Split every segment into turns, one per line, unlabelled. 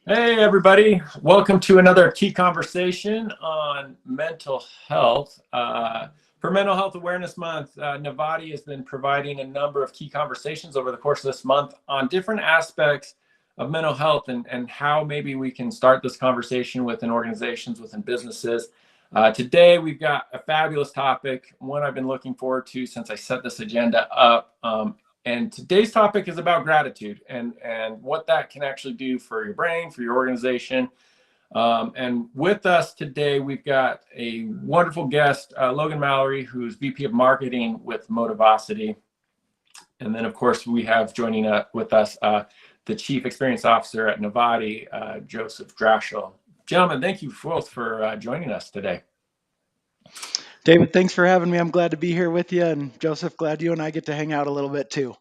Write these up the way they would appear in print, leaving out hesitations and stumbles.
Hey, everybody. Welcome to another key conversation on mental health. For Mental Health Awareness Month, Navati has been providing a number of key conversations over the course of this month on different aspects of mental health and how maybe we can start this conversation within organizations, within businesses. Today, we've got a fabulous topic, one I've been looking forward to since I set this agenda up. And today's topic is about gratitude and what that can actually do for your brain, for your organization. And with us today, we've got a wonderful guest, Logan Mallory, who's VP of Marketing with Motivosity. And then, of course, we have joining with us the Chief Experience Officer at Navati, Joseph Drashel. Gentlemen, thank you both for joining us today.
David, thanks for having me. I'm glad to be here with you. And Joseph, glad you and I get to hang out a little bit too.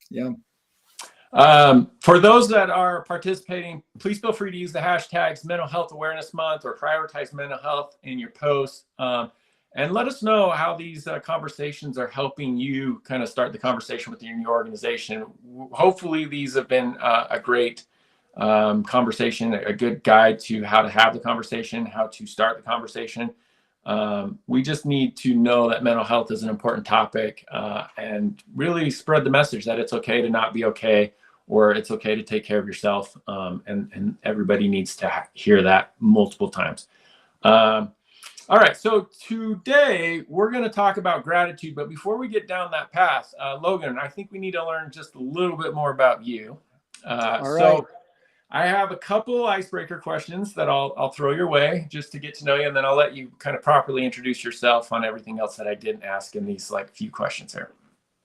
Yeah.
For those that are participating, please feel free to use the hashtags Mental Health Awareness Month or prioritize mental health in your posts. And let us know how these conversations are helping you kind of start the conversation within your organization. Hopefully, these have been a great conversation, a good guide to how to have the conversation, how to start the conversation. We just need to know that mental health is an important topic and really spread the message that it's okay to not be okay, or it's okay to take care of yourself. And everybody needs to hear that multiple times. All right, so today we're going to talk about gratitude. But before we get down that path, Logan, I think we need to learn just a little bit more about you.
All right.
So I have a couple icebreaker questions that I'll throw your way just to get to know you, and then I'll let you kind of properly introduce yourself on everything else that I didn't ask in these few questions here.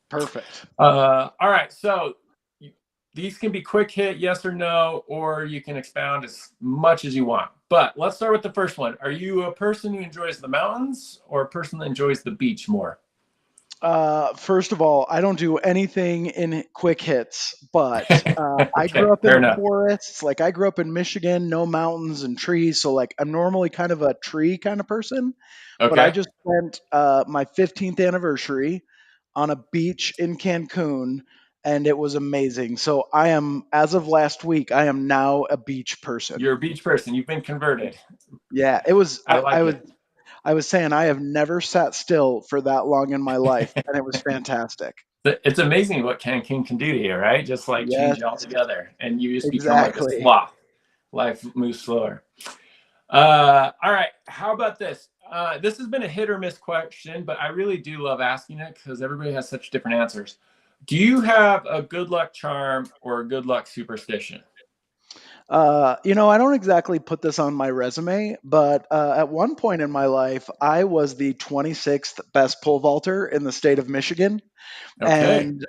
Perfect.
All right, so these can be quick hit, yes or no, or you can expound as much as you want. But let's start with the first one. Are you a person who enjoys the mountains or a person that enjoys the beach more?
First of all, I don't do anything in quick hits, but I
Okay,
grew up in
fair
the
enough.
forests. Like I grew up in Michigan, no mountains and trees. So like I'm normally kind of a tree kind of person, but I
Okay.
just spent my 15th anniversary on a beach in Cancun and it was amazing. So I am, as of last week, I am now a beach person.
You're a beach person. You've been converted.
Yeah, it was,
I like it.
I was saying I have never sat still for that long in my life, and it was fantastic.
It's amazing what Cancun can do to you, right? Just like
Yes,
change you altogether, and you just become like a
exactly.
sloth. Life moves slower. All right. How about this? This has been a hit or miss question, but I really do love asking it because everybody has such different answers. Do you have a good luck charm or a good luck superstition?
I don't exactly put this on my resume, but at one point in my life, I was the 26th best pole vaulter in the state of Michigan.
Okay.
And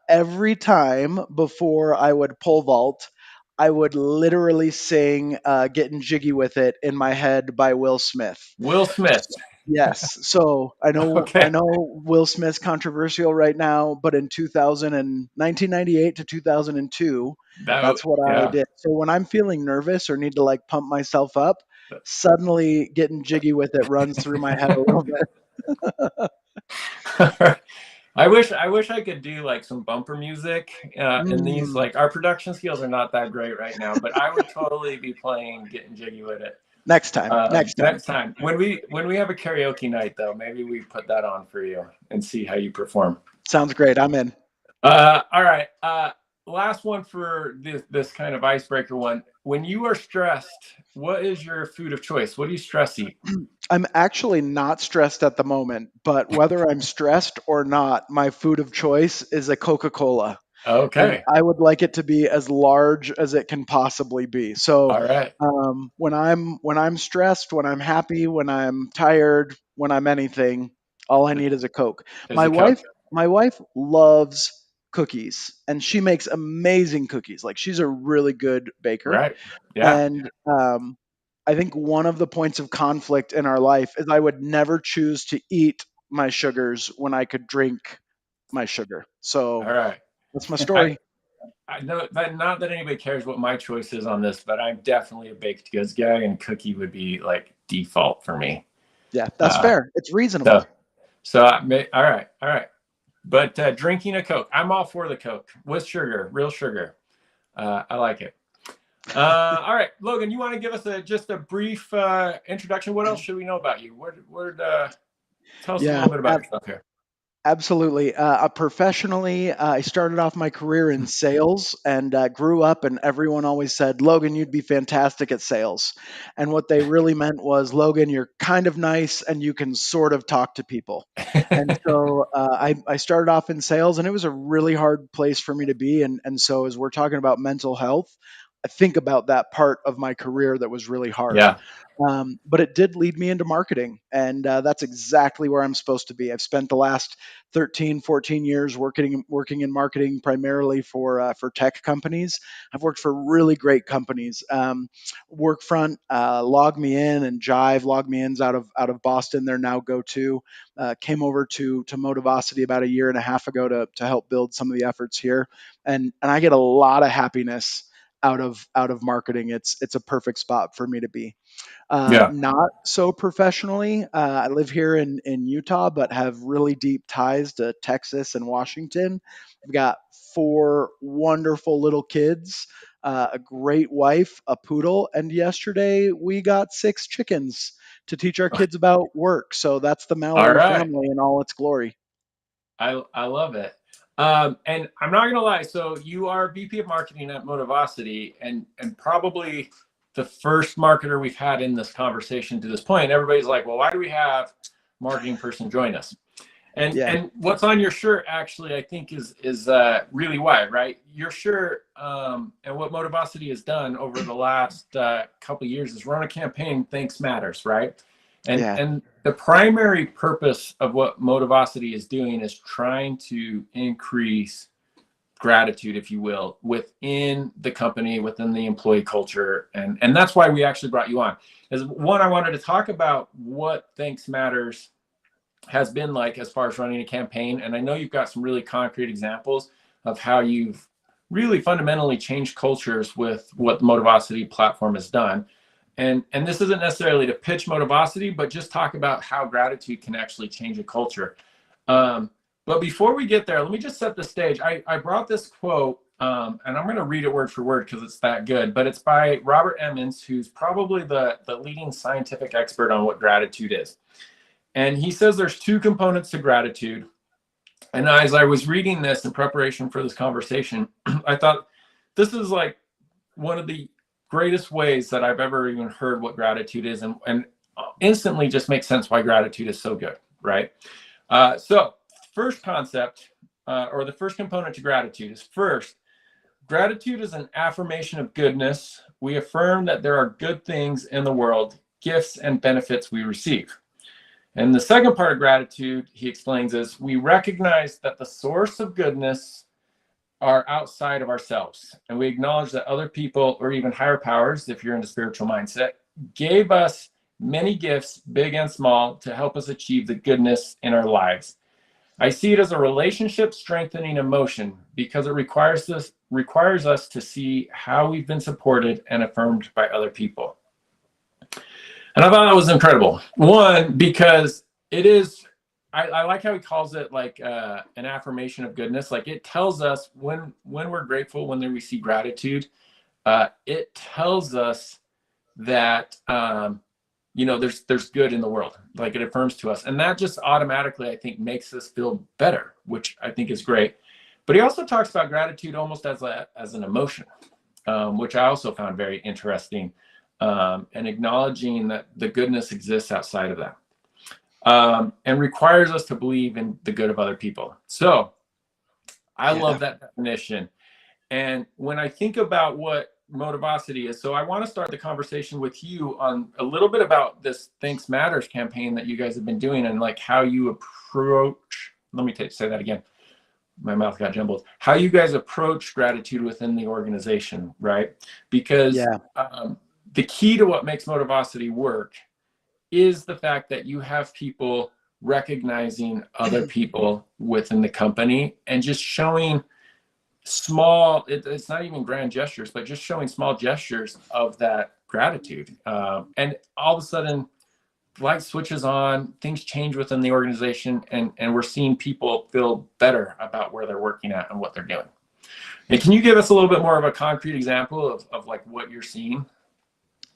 every time before I would pole vault, I would literally sing Getting Jiggy with It in my head by Will Smith.
Will Smith.
Yes. So I
Okay.
know Will Smith's controversial right now, but in 2000 and 1998 to 2002,
That,
that's what I
yeah.
did. So when I'm feeling nervous or need to like pump myself up, suddenly Getting Jiggy with It runs through my head a little bit.
I wish I could do like some bumper music. And these
Mm,
our production skills are not that great right now, but I would totally be playing getting jiggy with it.
next time. Next time.
Next time when we have a karaoke night though, maybe we put that on for you and see how you perform.
Sounds great. I'm in.
All right. Last one for this kind of icebreaker one. When you are stressed, what is your food of choice? What do you stress eat?
I'm actually not stressed at the moment, but whether I'm stressed or not, my food of choice is a Coca-Cola. And
Okay.
I would like it to be as large as it can possibly be. So
All right.
when I'm stressed, when I'm happy, when I'm tired, when I'm anything, all I need is a Coke.
Is
My
a Coke.
wife my wife loves cookies and she makes amazing cookies. Like she's a really good baker.
Right. Yeah.
And I think one of the points of conflict in our life is I would never choose to eat my sugars when I could drink my sugar. So
All right.
that's my
I,
story.
I know that not that anybody cares what my choice is on this, but I'm definitely a baked goods guy, and cookie would be like default for me.
Yeah, that's
Uh,
fair. It's
so,
reasonable.
all right, all right. But drinking a Coke, I'm all for the Coke with sugar, real sugar. I like it. All right, Logan, you want to give us just a brief introduction? What else should we know about you? Tell us a
Yeah,
little bit about yourself here.
absolutely. Professionally, I started off my career in sales and grew up, and everyone always said, Logan, you'd be fantastic at sales. And what they really meant was, Logan, you're kind of nice and you can sort of talk to people. And so I started off in sales, and it was a really hard place for me to be. And so, as we're talking about mental health, I think about that part of my career that was really hard.
Yeah.
But it did lead me into marketing, and that's exactly where I'm supposed to be. I've spent the last 13, 14 years working in marketing primarily for tech companies. I've worked for really great companies. Workfront, Log Me In, and Jive. Log Me In's out of Boston. They're now Go-To. Came over to Motivosity about a year and a half ago to help build some of the efforts here, and I get a lot of happiness out of marketing. It's a perfect spot for me to be.
Yeah.
Not so professionally. I live here in Utah, but have really deep ties to Texas and Washington. I've got four wonderful little kids, a great wife, a poodle, and yesterday we got six chickens to teach our kids about work. So that's the
All
Mallory
right.
family in all its glory.
I love it. And I'm not gonna lie. So you are VP of Marketing at Motivosity, and probably the first marketer we've had in this conversation to this point. Everybody's like, well, why do we have marketing person join us?
Yeah,
And what's on your shirt actually, I think is really why, right? Your shirt and what Motivosity has done over the last couple of years is run a campaign, ThanksMatters, right?
yeah,
And the primary purpose of what Motivosity is doing is trying to increase gratitude, if you will, within the company, within the employee culture. And that's why we actually brought you on. As one, I wanted to talk about what Thanks Matters has been like as far as running a campaign. And I know you've got some really concrete examples of how you've really fundamentally changed cultures with what the Motivosity platform has done. And this isn't necessarily to pitch Motivosity, but just talk about how gratitude can actually change a culture. Um, but before we get there, let me just set the stage. I brought this quote, and I'm going to read it word for word because it's that good, but it's by Robert Emmons, who's probably the leading scientific expert on what gratitude is. And he says there's two components to gratitude. And as I was reading this in preparation for this conversation, I thought this is like one of the greatest ways that I've ever even heard what gratitude is, and instantly just makes sense why gratitude is so good, right? So, first concept, or the first component to gratitude is first, gratitude is an affirmation of goodness. We affirm that there are good things in the world, gifts and benefits we receive. And the second part of gratitude, he explains, is we recognize that the source of goodness are outside of ourselves. And we acknowledge that other people, or even higher powers, if you're in a spiritual mindset, gave us many gifts, big and small, to help us achieve the goodness in our lives. I see it as a relationship strengthening emotion because it requires us to see how we've been supported and affirmed by other people. And I thought that was incredible. One, because it is, I like how he calls it like an affirmation of goodness. Like it tells us when we're grateful, when we see gratitude, it tells us that there's good in the world. Like it affirms to us, and that just automatically, I think, makes us feel better, which I think is great. But he also talks about gratitude almost as an emotion, which I also found very interesting, and acknowledging that the goodness exists outside of that, and requires us to believe in the good of other people. So I
yeah,
love that definition. And when I think about what Motivosity is, so I want to start the conversation with you on a little bit about this Thanks Matters campaign that you guys have been doing, and like how you approach, let me say that again. My mouth got jumbled. How you guys approach gratitude within the organization, right? Because
yeah,
the key to what makes Motivosity work is the fact that you have people recognizing other people within the company and just showing small, it's not even grand gestures, but just showing small gestures of that gratitude. And all of a sudden, light switches on, things change within the organization, and we're seeing people feel better about where they're working at and what they're doing. And can you give us a little bit more of a concrete example of like what you're seeing?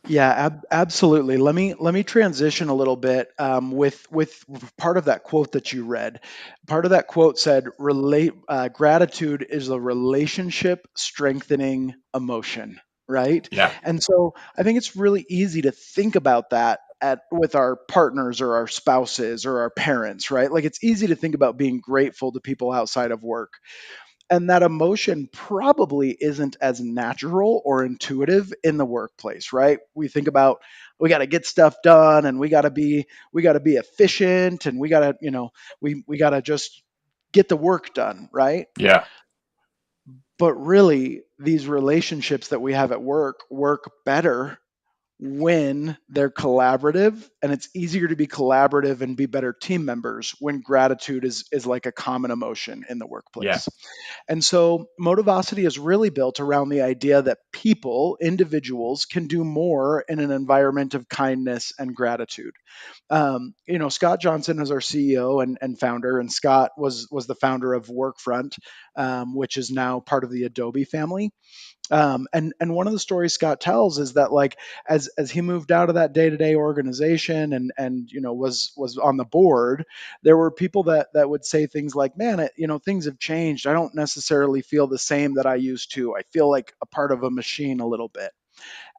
Yeah, absolutely. Let me transition a little bit with part of that quote that you read. Part of that quote said, "Relate gratitude is a relationship strengthening emotion." Right,
Yeah.
and so I think it's really easy to think about that at with our partners or our spouses or our parents, right? Like it's easy to think about being grateful to people outside of work, and that emotion probably isn't as natural or intuitive in the workplace, right? We think about we got to get stuff done and we got to be efficient and we got to, we got to just get the work done, right?
Yeah.
But really these relationships that we have at work better when they're collaborative, and it's easier to be collaborative and be better team members when gratitude is like a common emotion in the
Yeah.
workplace. And so Motivosity is really built around the idea that people, individuals, can do more in an environment of kindness and gratitude. Scott Johnson is our CEO and founder, and Scott was the founder of Workfront, which is now part of the Adobe family. And one of the stories Scott tells is that like as he moved out of that day to day organization and was on the board, there were people that would say things like, "Man, things have changed. I don't necessarily feel the same that I used to. I feel like a part of a machine a little bit."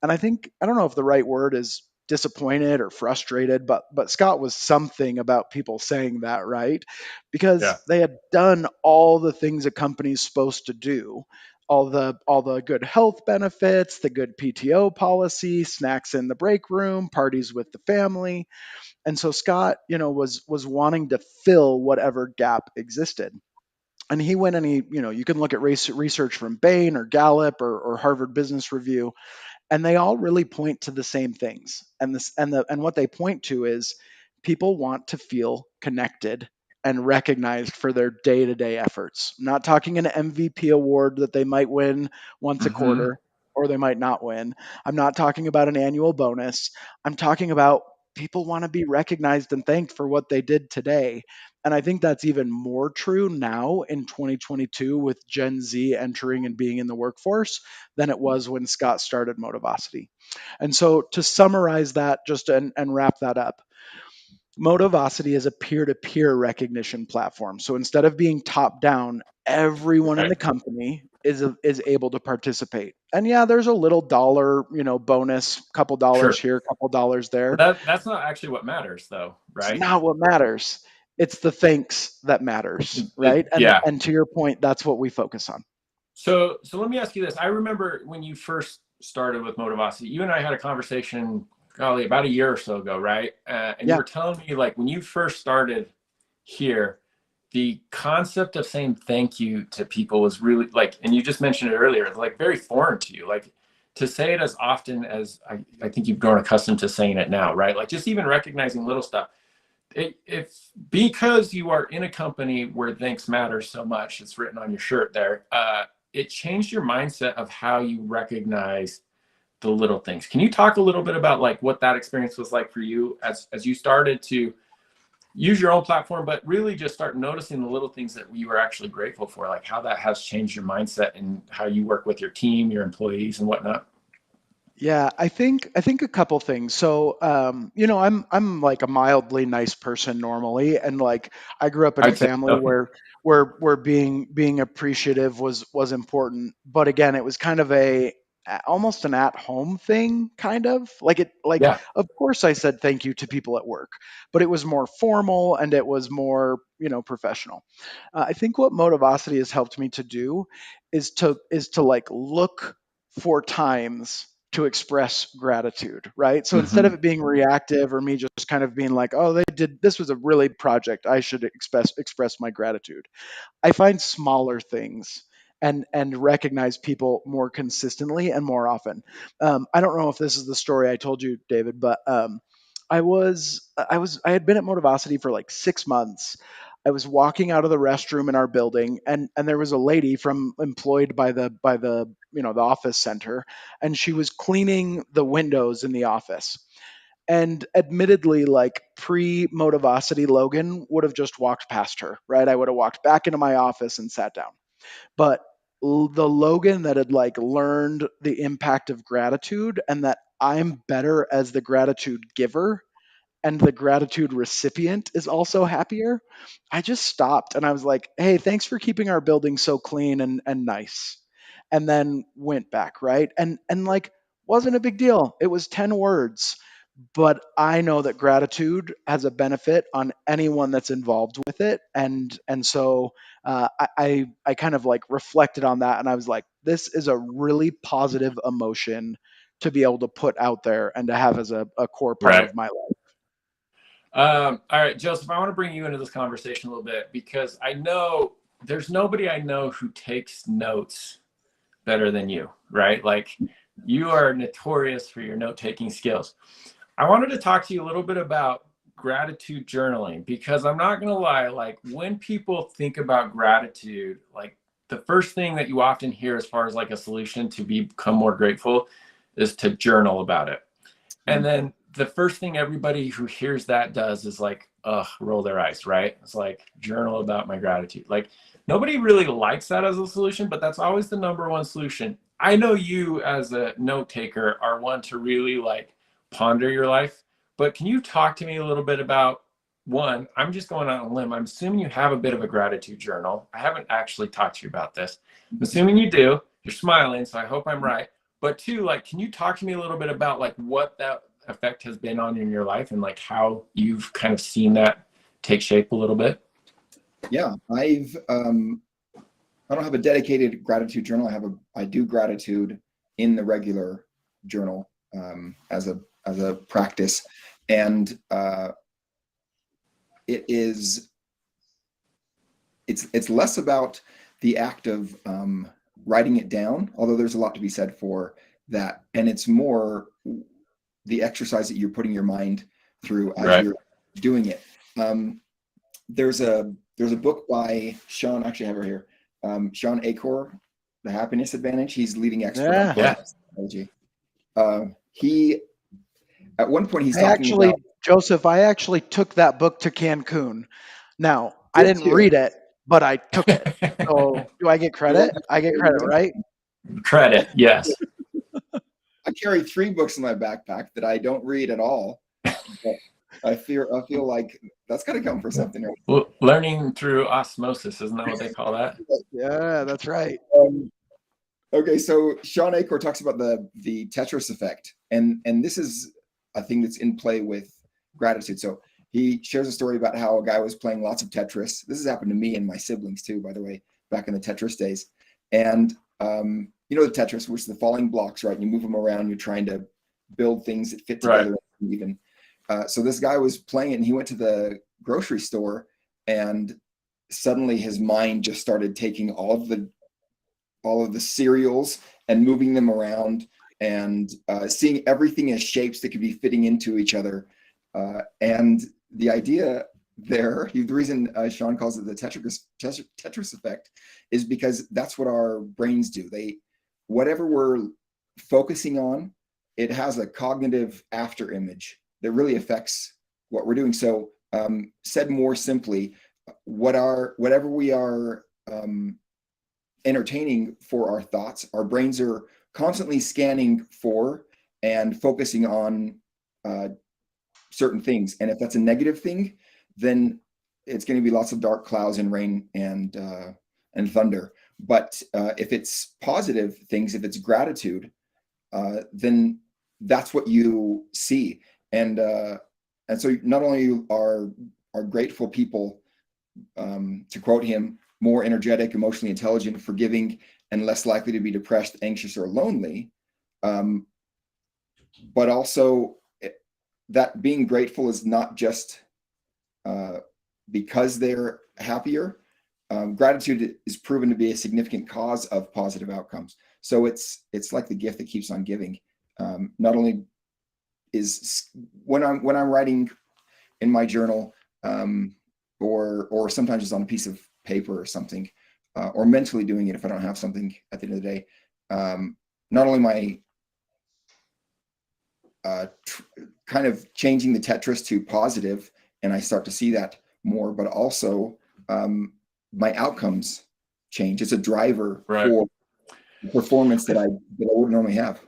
And I don't know if the right word is disappointed or frustrated, but Scott was something about people saying that, right?
Yeah.
Because they had done all the things a company's supposed to do, all the good health benefits, the good PTO policy, snacks in the break room, parties with the family. And so Scott, was wanting to fill whatever gap existed. And he went and you can look at research from Bain or Gallup or Harvard Business Review, and they all really point to the same things, and what they point to is people want to feel connected and recognized for their day-to-day efforts. I'm not talking an MVP award that they might win once a
Hmm.
quarter or they might not win. I'm not talking about an annual bonus. I'm talking about people want to be recognized and thanked for what they did today. And I think that's even more true now in 2022 with Gen Z entering and being in the workforce than it was when Scott started Motivosity. And so to summarize that just and wrap that up, Motivosity is a peer-to-peer recognition platform. So instead of being top down, everyone in
Right.
the company is able to participate. And yeah, there's a little dollar, bonus, couple dollars
Sure.
here, couple dollars there.
But that's not actually what matters though,
It's
right?
not what matters. It's the thanks that matters, right? And
Yeah.
and to your point, that's what we focus on.
So let me ask you this. I remember when you first started with Motivosity, you and I had a conversation probably about a year or so ago, right? And you
Yeah.
were telling me like when you first started here, the concept of saying thank you to people was really like, and you just mentioned it earlier, like very foreign to you. Like to say it as often as I think you've grown accustomed to saying it now, right? Like just even recognizing little stuff. If because you are in a company where thanks matters so much, it's written on your shirt there. It changed your mindset of how you recognize the little things. Can you talk a little bit about like what that experience was like for you as you started to use your own platform, but really just start noticing the little things that you were actually grateful for, like how that has changed your mindset and how you work with your team, your employees, and whatnot?
Yeah, I think a couple things. So, I'm like a mildly nice person normally, and like I grew up in a
I'd say
family
so.
where being appreciative was important. But again, it was kind of almost an at home thing, kind of like
Yeah.
of course I said thank you to people at work, but it was more formal and it was more professional. I think what Motivosity has helped me to do is to like look for times to express gratitude, right? So instead
Hmm.
of it being reactive or me just kind of being like, "Oh, they did this was a really project. I should express my gratitude." I find smaller things and recognize people more consistently and more often. I don't know if this is the story I told you, David, but I had been at Motivosity for like 6 months. I was walking out of the restroom in our building, and there was a lady from employed by the the office center, and she was cleaning the windows in the office. And admittedly, like pre Motivosity, Logan would have just walked past her, right? I would have walked back into my office and sat down. But the Logan that had like learned the impact of gratitude and that I'm better as the gratitude giver and the gratitude recipient is also happier, I just stopped and I was like, hey, thanks for keeping our building so clean and nice. And then went back, right? And like wasn't a big deal. It was 10 words. But I know that gratitude has a benefit on anyone that's involved with it. And so I kind of like reflected on that and I was like, this is a really positive emotion to be able to put out there and to have as a core part
Right.
of my life.
All right, Joseph, I want to bring you into this conversation a little bit because I know there's nobody I know who takes notes better than you, right? Like you are notorious for your note-taking skills. I wanted to talk to you a little bit about gratitude journaling because I'm not going to lie, like when people think about gratitude, like the first thing that you often hear as far as like a solution to become more grateful is to journal about it. And then the first thing everybody who hears that does is like, roll their eyes, right? It's like journal about my gratitude. Like nobody really likes that as a solution, but that's always the number one solution. I know you as a note taker are one to really like ponder your life, but can you talk to me a little bit about one, I'm just going on a limb. I'm assuming you have a bit of a gratitude journal. I haven't actually talked to you about this. I'm assuming you do. You're smiling, so I hope I'm right. But two, like, can you talk to me a little bit about like what that effect has been on you in your life and like how you've kind of seen that take shape a little bit?
Yeah, I don't have a dedicated gratitude journal. I do gratitude in the regular journal as a practice, and it's less about the act of writing it down, although there's a lot to be said for that, and it's more the exercise that you're putting your mind through as you're doing it. There's a book by Sean, actually I have it here, Sean Achor, The Happiness Advantage. He's leading expert on psychology. He, at one point, he's talking about
Joseph, I actually took that book to Cancun. Now, I didn't read it, but I took it. So do I get credit? I get credit, right?
Credit, yes.
I carry 3 books in my backpack that I don't read at all. But I feel like that's got to come for something. Right?
Well, learning through osmosis, isn't that what they call that?
Yeah, that's right.
Okay, so Sean Achor talks about the Tetris effect, and this is a thing that's in play with gratitude. So he shares a story about how a guy was playing lots of Tetris. This has happened to me and my siblings too, by the way, back in the Tetris days. And you know the Tetris, which is the falling blocks, right? You move them around, you're trying to build things that fit together even. So this guy was playing it, and he went to the grocery store, and suddenly his mind just started taking all of the cereals and moving them around and seeing everything as shapes that could be fitting into each other. And the idea there, the reason Sean calls it the Tetris effect is because that's what our brains do. Whatever we're focusing on, it has a cognitive after image that really affects what we're doing. So said more simply, whatever we are entertaining for our thoughts, our brains are constantly scanning for and focusing on certain things. And if that's a negative thing, then it's going to be lots of dark clouds and rain and thunder. But if it's positive things, if it's gratitude, then that's what you see. And so not only are grateful people, to quote him, more energetic, emotionally intelligent, forgiving, and less likely to be depressed, anxious, or lonely, but also that being grateful is not just because they're happier. Gratitude is proven to be a significant cause of positive outcomes. So it's like the gift that keeps on giving. Not only is when I'm writing in my journal, or sometimes just on a piece of paper or something, or mentally doing it if I don't have something at the end of the day. Not only my kind of changing the Tetris to positive, and I start to see that more, but also my outcomes change. It's a driver
Right.
for performance that I wouldn't normally have.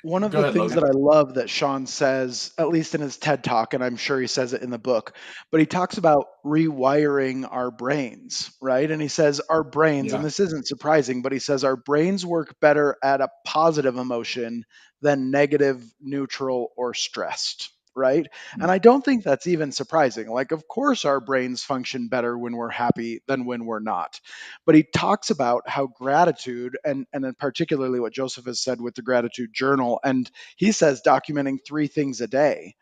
One of
Go
the
ahead,
things
Logan.
that I love that Sean says, at least in his TED talk, and I'm sure he says it in the book, but he talks about rewiring our brains, right? And he says our brains, and
Yeah.
this isn't surprising, but he says our brains work better at a positive emotion than negative, neutral, or stressed, right? And I don't think that's even surprising. Like, of course, our brains function better when we're happy than when we're not. But he talks about how gratitude, and then particularly what Joseph has said with the gratitude journal, and he says documenting 3 things a day.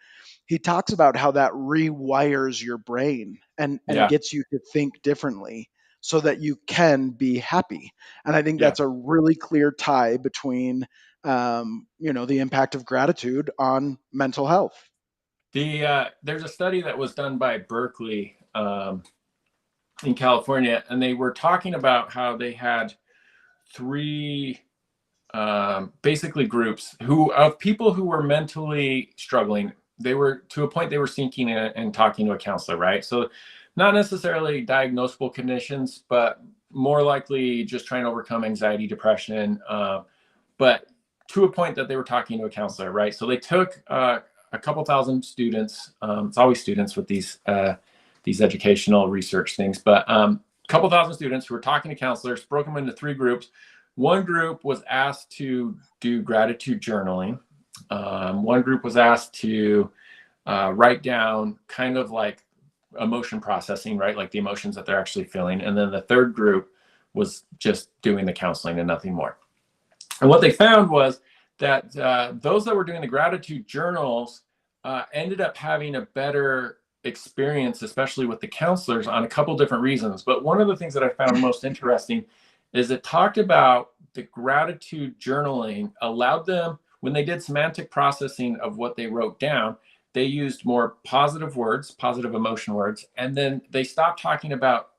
He talks about how that rewires your brain and
Yeah.
gets you to think differently so that you can be happy. And I think
Yeah.
that's a really clear tie between the impact of gratitude on mental health.
There's a study that was done by Berkeley in California, and they were talking about how they had 3 basically groups of people who were mentally struggling. They were to a point they were seeking and talking to a counselor, right? So not necessarily diagnosable conditions, but more likely just trying to overcome anxiety, depression, but to a point that they were talking to a counselor, right? So they took a couple thousand students. It's always students with these educational research things, but a couple thousand students who were talking to counselors, broke them into 3 groups. One group was asked to do gratitude journaling. One group was asked to write down kind of like emotion processing, right? Like the emotions that they're actually feeling. And then the third group was just doing the counseling and nothing more. And what they found was that those that were doing the gratitude journals ended up having a better experience, especially with the counselors, on a couple different reasons. But one of the things that I found most interesting is it talked about the gratitude journaling allowed them, when they did semantic processing of what they wrote down, they used more positive words, positive emotion words, and then they stopped talking about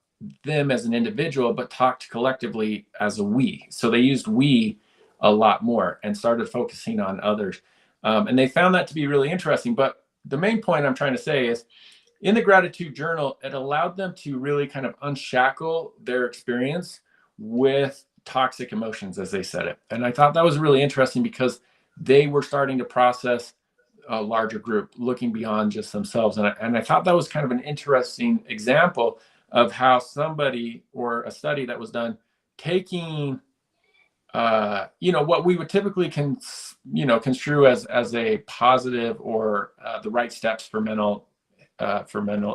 them as an individual, but talked collectively as a we. So they used we a lot more and started focusing on others. And they found that to be really interesting. But the main point I'm trying to say is in the gratitude journal, it allowed them to really kind of unshackle their experience with toxic emotions, as they said it. And I thought that was really interesting because they were starting to process a larger group, looking beyond just themselves. And I thought that was kind of an interesting example of how somebody or a study that was done taking what we would typically construe as a positive or the right steps for mental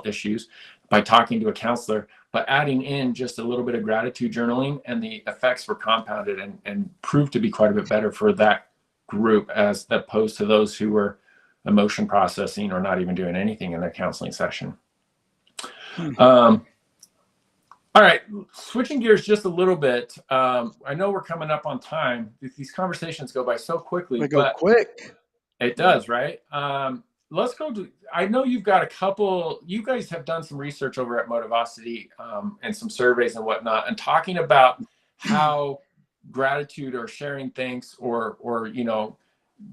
issues by talking to a counselor, but adding in just a little bit of gratitude journaling, and the effects were compounded and proved to be quite a bit better for that group as opposed to those who were emotion processing or not even doing anything in their counseling session. All right, switching gears just a little bit. I know we're coming up on time. These conversations go by so quickly,
They go
but
quick.
it does, right? Let's go to, I know you've got a couple, you guys have done some research over at Motivosity and some surveys and whatnot, and talking about how gratitude or sharing thanks or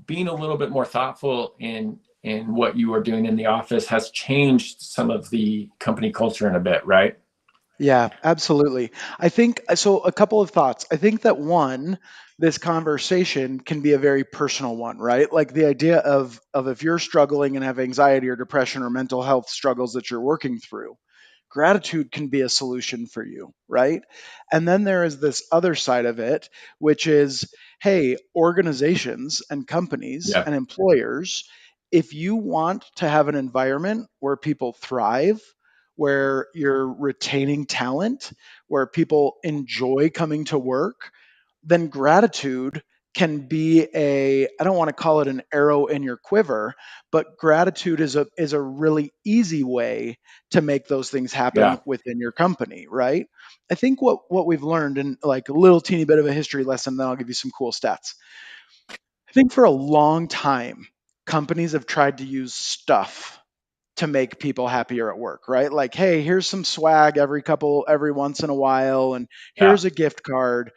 being a little bit more thoughtful in what you are doing in the office has changed some of the company culture in a bit, right?
Yeah, absolutely. I think so. A couple of thoughts. I think that one, this conversation can be a very personal one, right? Like the idea of if you're struggling and have anxiety or depression or mental health struggles that you're working through, gratitude can be a solution for you, right? And then there is this other side of it, which is, hey, organizations and companies
Yeah.
and employers, if you want to have an environment where people thrive, where you're retaining talent, where people enjoy coming to work, then gratitude can be I don't want to call it an arrow in your quiver, but gratitude is a really easy way to make those things happen
Yeah.
within your company, right? I think what we've learned, and like a little teeny bit of a history lesson, then I'll give you some cool stats. I think for a long time, companies have tried to use stuff to make people happier at work, right? Like, hey, here's some swag every once in a while, and
Yeah.
here's a gift card.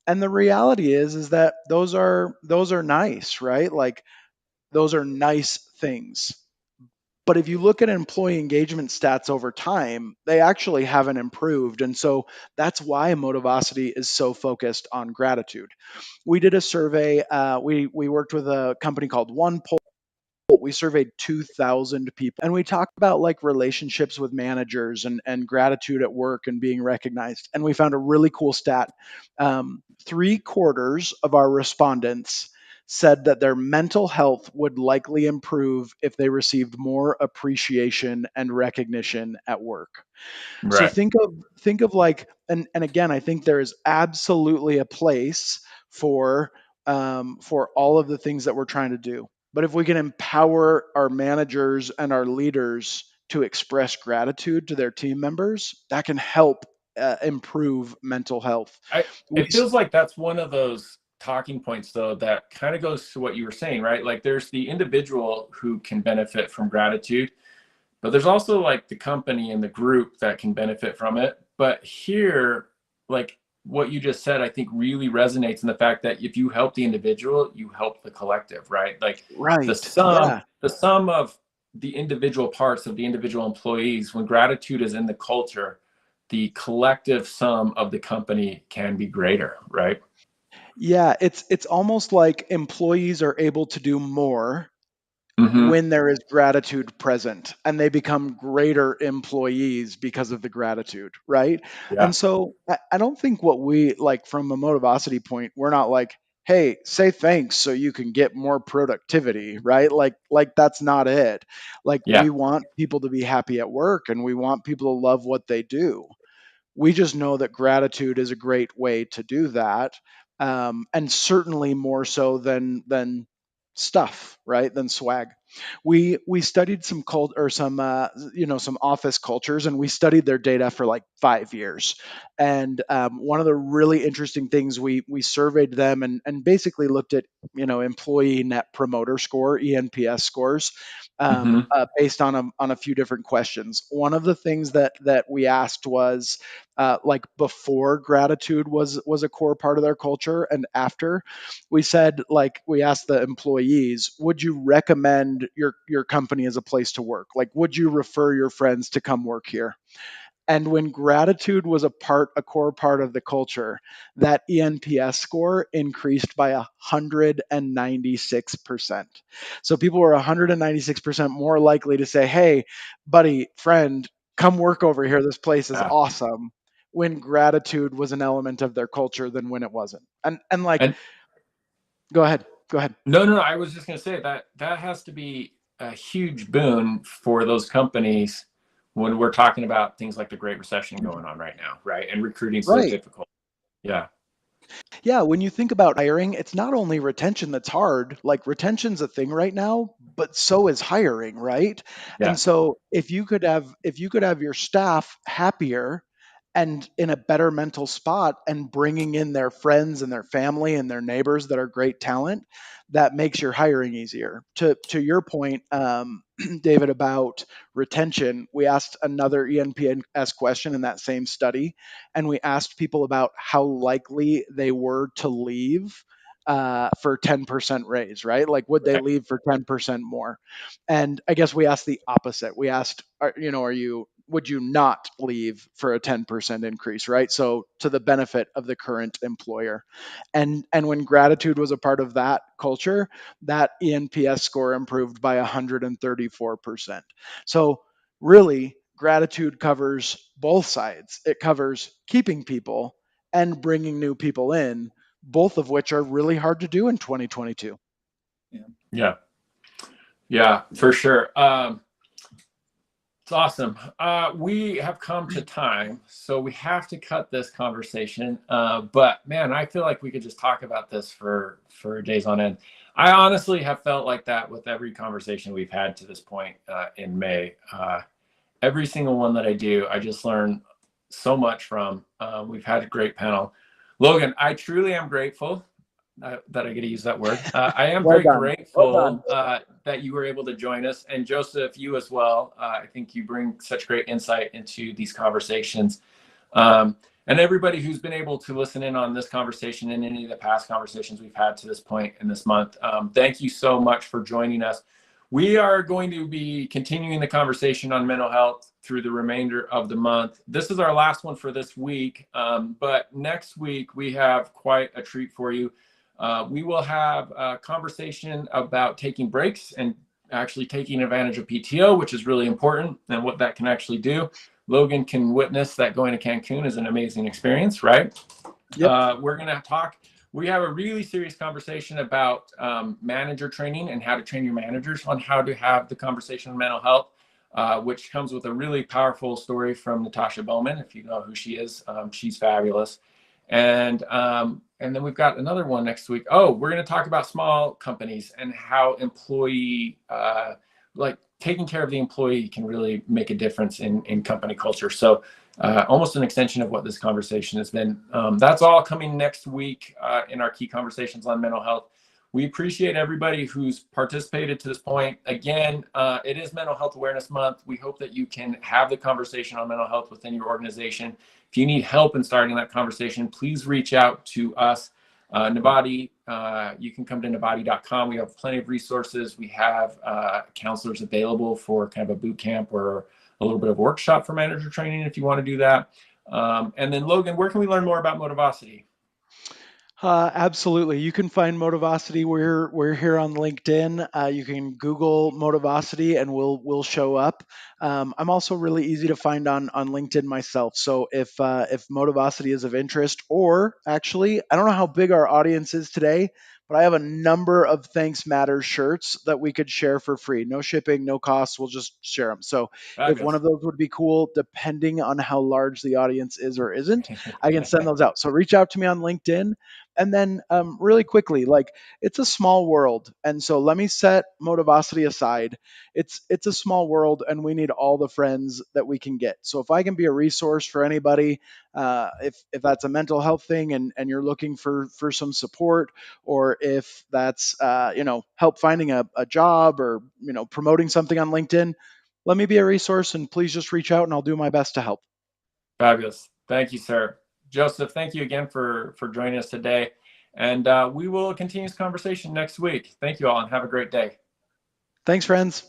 And the reality is that those are nice, right? Like those are nice things. But if you look at employee engagement stats over time, they actually haven't improved. And so that's why Motivosity is so focused on gratitude. We did a survey. We worked with a company called One. We surveyed 2,000 people, and we talked about like relationships with managers and gratitude at work and being recognized. And we found a really cool stat. 3/4 of our respondents said that their mental health would likely improve if they received more appreciation and recognition at work. So
Right.
think of like, and again, I think there is absolutely a place for all of the things that we're trying to do. But if we can empower our managers and our leaders to express gratitude to their team members, that can help improve mental health.
I
We,
It feels like that's one of those talking points though that kind of goes to what you were saying, right? Like there's the individual who can benefit from gratitude, but there's also like the company and the group that can benefit from it. But here, like what you just said, I think really resonates in the fact that if you help the individual, you help the collective, right? Like
right. Yeah.
the sum of the individual parts of the individual employees, when gratitude is in the culture, the collective sum of the company can be greater, right?
Yeah. It's almost like employees are able to do more
Hmm.
when there is gratitude present, and they become greater employees because of the gratitude, right?
Yeah.
And so I don't think what we like from a Motivosity point, we're not like, hey, say thanks so you can get more productivity, right? Like that's not it. Like
Yeah.
we want people to be happy at work and we want people to love what they do. We just know that gratitude is a great way to do that, and certainly more so than stuff, right? Than swag. We studied some cult or some some office cultures, and we studied their data for like 5 years. And one of the really interesting things, we surveyed them and basically looked at employee net promoter score, ENPS scores,
Hmm.
based on a few different questions. One of the things that we asked was, like before gratitude was a core part of their culture, and after. We said, like, we asked the employees, would you recommend your company as a place to work? Like, would you refer your friends to come work here? And when gratitude was a core part of the culture, that ENPS score increased by 196%. So people were 196% more likely to say, hey, buddy, friend, come work over here. This place is
Yeah.
awesome, when gratitude was an element of their culture than when it wasn't. And like,
And
go ahead. Go ahead.
no, I was just going to say that that has to be a huge boon for those companies when we're talking about things like the Great Recession going on right now, right? And recruiting so
Right.
difficult. Yeah.
Yeah, when you think about hiring, it's not only retention that's hard, like retention's a thing right now, but so is hiring, right? And
Yeah.
so if you could have your staff happier and in a better mental spot and bringing in their friends and their family and their neighbors that are great talent, that makes your hiring easier. To your point, David, about retention, we asked another ENPS question in that same study, and we asked people about how likely they were to leave for 10% raise, right? Like, would they
Right.
leave for 10% more? And I guess we asked the opposite. We asked, would you not leave for a 10% increase, right? So to the benefit of the current employer. And when gratitude was a part of that culture, that ENPS score improved by 134%. So really, gratitude covers both sides. It covers keeping people and bringing new people in, both of which are really hard to do in 2022.
Yeah.
Yeah. Yeah, for sure. It's awesome. We have come to time, so we have to cut this conversation. But man, I feel like we could just talk about this for days on end. I honestly have felt like that with every conversation we've had to this point in May. Every single one that I do, I just learn so much from. We've had a great panel. Logan, I truly am grateful that I get to use that word. I am
Well
very
done. Well done.
grateful that you were able to join us. And Joseph, you as well. I think you bring such great insight into these conversations. And everybody who's been able to listen in on this conversation and any of the past conversations we've had to this point in this month, thank you so much for joining us. We are going to be continuing the conversation on mental health through the remainder of the month. This is our last one for this week, but next week we have quite a treat for you. We will have a conversation about taking breaks and actually taking advantage of PTO, which is really important, and what that can actually do. Logan can witness that going to Cancun is an amazing experience, right?
Yep.
We're going to talk. We have a really serious conversation about manager training and how to train your managers on how to have the conversation on mental health, which comes with a really powerful story from Natasha Bowman. If you know who she is, she's fabulous. And then we've got another one next week. Oh, we're going to talk about small companies and how employee, like taking care of the employee can really make a difference in company culture. So almost an extension of what this conversation has been. That's all coming next week in our key conversations on mental health. We appreciate everybody who's participated to this point. Again, it is Mental Health Awareness Month. We hope that you can have the conversation on mental health within your organization. If you need help in starting that conversation, please reach out to us. Navati, you can come to navati.com. We have plenty of resources. We have counselors available for kind of a boot camp or a little bit of workshop for manager training if you want to do that. And then Logan, where can we learn more about Motivosity?
Absolutely. You can find Motivosity. We're here on LinkedIn. You can Google Motivosity and we'll show up. I'm also really easy to find on LinkedIn myself. So if Motivosity is of interest, or actually, I don't know how big our audience is today, but I have a number of ThanksMatters shirts that we could share for free. No shipping, no costs. We'll just share them. So if one
Fabulous.
of those would be cool, depending on how large the audience is or isn't, I can send those out. So reach out to me on LinkedIn. And then really quickly, like, it's a small world. And so let me set Motivosity aside. It's a small world and we need all the friends that we can get. So if I can be a resource for anybody, if that's a mental health thing and you're looking for some support, or if that's help finding a job, or promoting something on LinkedIn, let me be a resource and please just reach out and I'll do my best to help.
Fabulous. Thank you, sir. Joseph, thank you again for joining us today. And we will continue this conversation next week. Thank you all and have a great day.
Thanks, friends.